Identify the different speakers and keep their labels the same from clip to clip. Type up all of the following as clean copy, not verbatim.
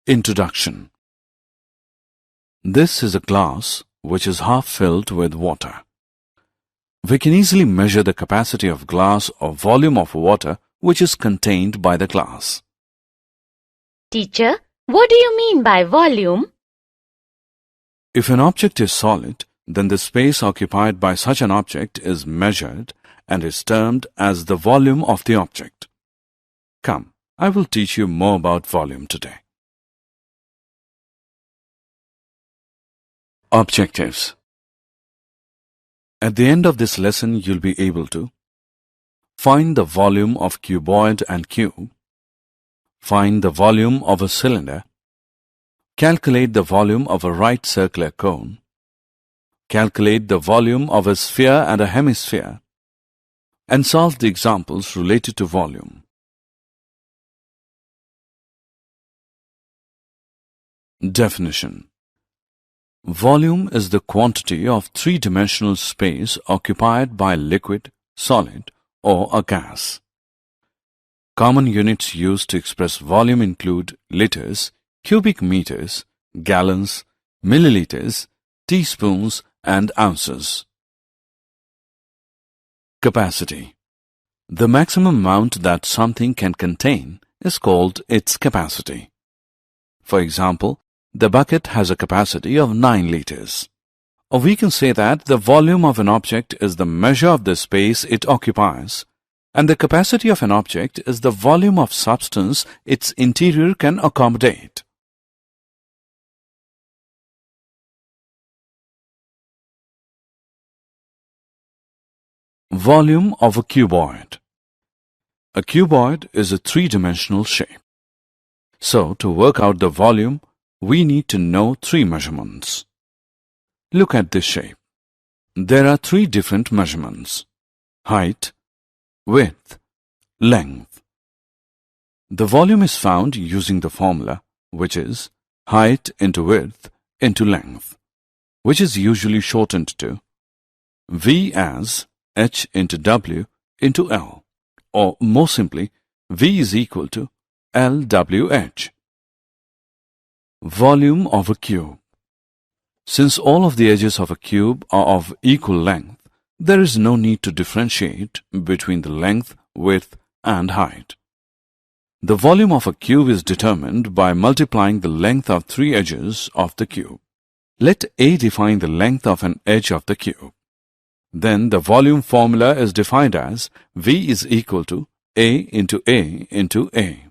Speaker 1: Introduction. This is a glass which is half filled with water. We can easily measure the capacity of glass or volume of water which is contained by the glass.
Speaker 2: Teacher, what do you mean by volume?
Speaker 1: If an object is solid, then the space occupied by such an object is measured and is termed as the volume of the object. Come, I will teach you more about volume today. Objectives. At the end of this lesson, you'll be able to find the volume of cuboid and cube, find the volume of a cylinder, calculate the volume of a right circular cone, calculate the volume of a sphere and a hemisphere, and solve the examples related to volume. Definition. Volume is the quantity of three-dimensional space occupied by liquid, solid, or a gas. Common units used to express volume include liters, cubic meters, gallons, milliliters, teaspoons, and ounces. Capacity. The maximum amount that something can contain is called its capacity. For example, the bucket has a capacity of 9 liters. Or we can say that the volume of an object is the measure of the space it occupies, and the capacity of an object is the volume of substance its interior can accommodate. Volume of a cuboid. A cuboid is a three-dimensional shape. So, to work out the volume, we need to know three measurements. Look at this shape. There are three different measurements: height, width, length. The volume is found using the formula, which is height into width into length, which is usually shortened to V as H into W into L, or more simply, V is equal to LWH. Volume of a cube. Since all of the edges of a cube are of equal length, there is no need to differentiate between the length, width, and height. The volume of a cube is determined by multiplying the length of three edges of the cube. Let A define the length of an edge of the cube. Then the volume formula is defined as V is equal to A into A into A.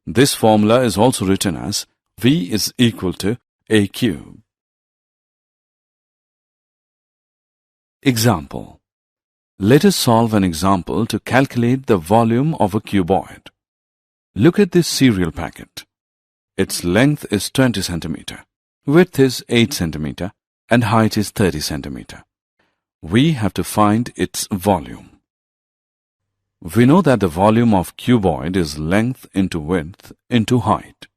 Speaker 1: This formula is also written as V is equal to A cube. Example. Let us solve an example to calculate the volume of a cuboid. Look at this cereal packet. Its length is 20 cm, width is 8 cm, and height is 30 cm. We have to find its volume. We know that the volume of cuboid is length into width into height.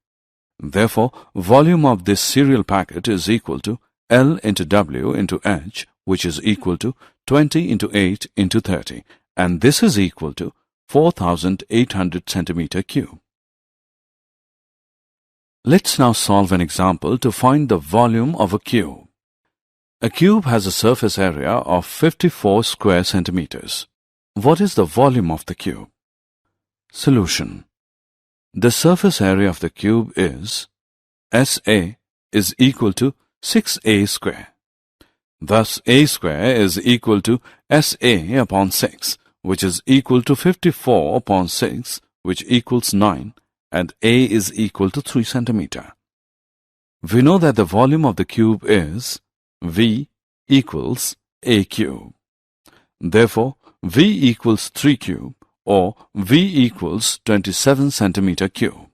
Speaker 1: Therefore, volume of this cereal packet is equal to L into W into H, which is equal to 20 into 8 into 30, and this is equal to 4,800 centimeter cube. Let's now solve an example to find the volume of a cube. A cube has a surface area of 54 square centimeters. What is the volume of the cube? Solution. The surface area of the cube is SA is equal to 6A square. Thus, A square is equal to SA upon 6, which is equal to 54 upon 6, which equals 9, and A is equal to 3 centimeter. We know that the volume of the cube is V equals A cube. Therefore, V equals 3 cube, or V equals 27 centimeter cube.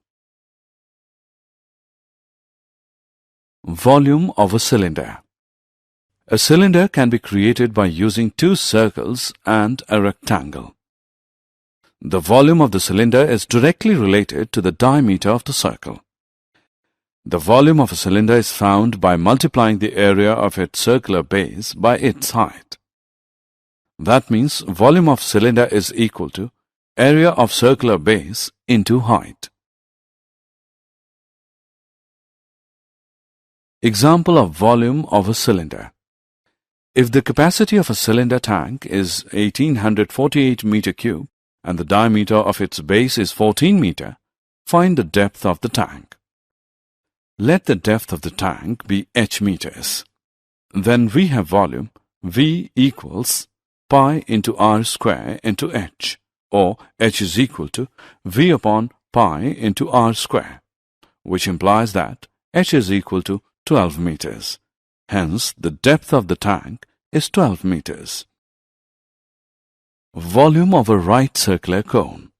Speaker 1: Volume of a cylinder. A cylinder can be created by using two circles and a rectangle. The volume of the cylinder is directly related to the diameter of the circle. The volume of a cylinder is found by multiplying the area of its circular base by its height. That means volume of cylinder is equal to area of circular base into height. Example of volume of a cylinder. If the capacity of a cylinder tank is 1848 meter cube and the diameter of its base is 14 meter, find the depth of the tank. Let the depth of the tank be h meters. Then we have volume V equals pi into r square into h, or h is equal to V upon pi into r square, which implies that h is equal to 12 meters. Hence, the depth of the tank is 12 meters. Volume of a right circular cone.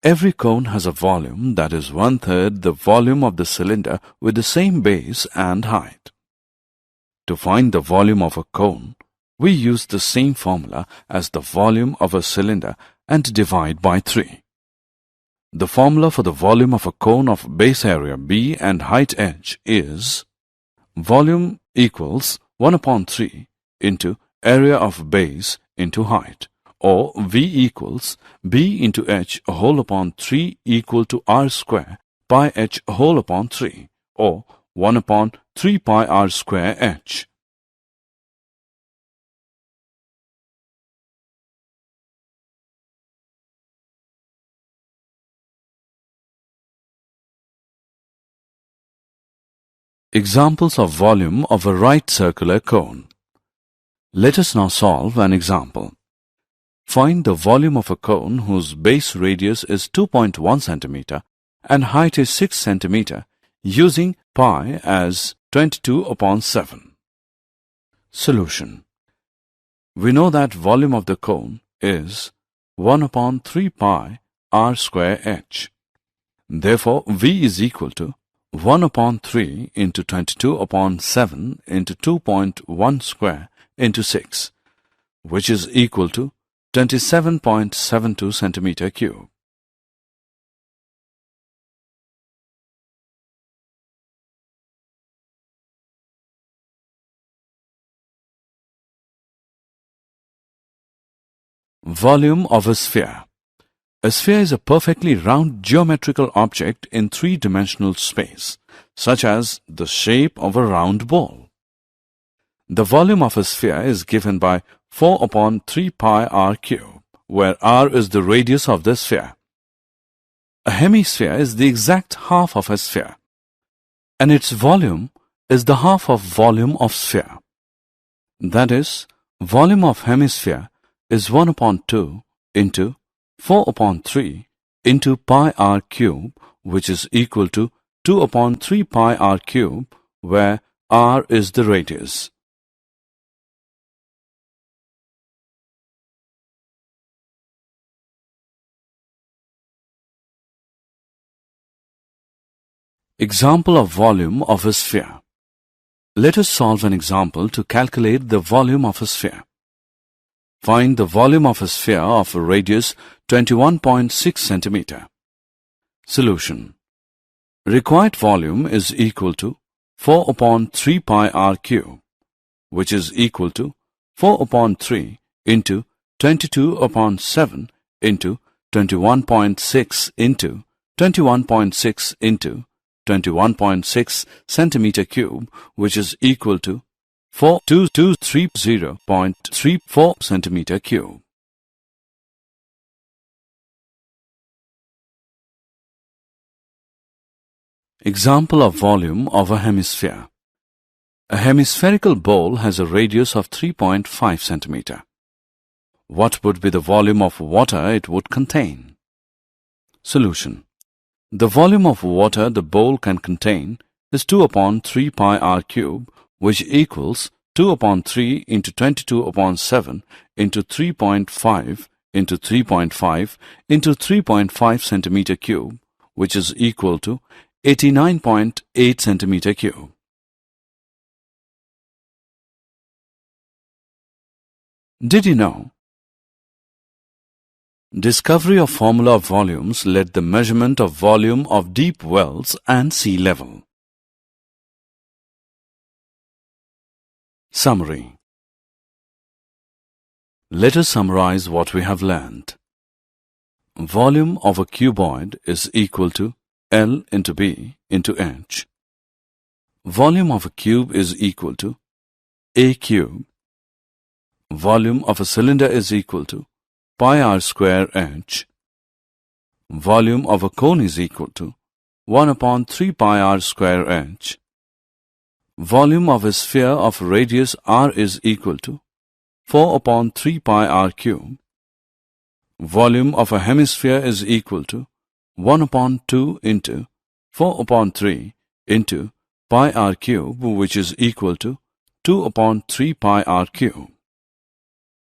Speaker 1: Every cone has a volume that is 1/3 the volume of the cylinder with the same base and height. To find the volume of a cone, we use the same formula as the volume of a cylinder and divide by 3. The formula for the volume of a cone of base area B and height h is volume equals 1 upon 3 into area of base into height, or V equals B into h whole upon 3 equal to r square pi h whole upon 3, or 1 upon 3 pi r square h. Examples of volume of a right circular cone. Let us now solve an example. Find the volume of a cone whose base radius is 2.1 centimeter and height is 6 centimeter using pi as 22 upon 7. Solution. We know that volume of the cone is 1 upon 3 pi r square h. Therefore, V is equal to 1 upon 3 into 22 upon 7 into 2.1 square into 6, which is equal to 27.72 centimeter cube. Volume of a sphere. A sphere is a perfectly round geometrical object in three-dimensional space, such as the shape of a round ball. The volume of a sphere is given by 4 upon 3 pi r cube, where r is the radius of the sphere. A hemisphere is the exact half of a sphere, and its volume is the half of volume of sphere. That is, volume of hemisphere is 1 upon 2 into 4 upon 3 into pi r cube, which is equal to 2 upon 3 pi r cube, where r is the radius. Example of volume of a sphere. Let us solve an example to calculate the volume of a sphere. Find the volume of a sphere of a radius 21.6 centimeter. Solution. Required volume is equal to 4 upon 3 pi r cube, which is equal to 4 upon 3 into 22 upon 7 into 21.6 into 21.6 into 21.6 centimeter cube, which is equal to 4230.34 centimeter cube. Example of volume of a hemisphere. A hemispherical bowl has a radius of 3.5 centimeter. What would be the volume of water it would contain? Solution. The volume of water the bowl can contain is 2 upon 3 pi r cube, which equals 2 upon 3 into 22 upon 7 into 3.5 into 3.5 into 3.5 centimeter cube, which is equal to 89.8 centimeter cube. Did you know? Discovery of formula of volumes led the measurement of volume of deep wells and sea level. Summary. Let us summarize what we have learned. Volume of a cuboid is equal to L into B into H. Volume of a cube is equal to a cube. Volume of a cylinder is equal to pi r square h. Volume of a cone is equal to 1 upon 3 pi r square h. Volume of a sphere of radius r is equal to 4 upon 3 pi r cube. Volume of a hemisphere is equal to 1 upon 2 into 4 upon 3 into pi r cube, which is equal to 2 upon 3 pi r cube.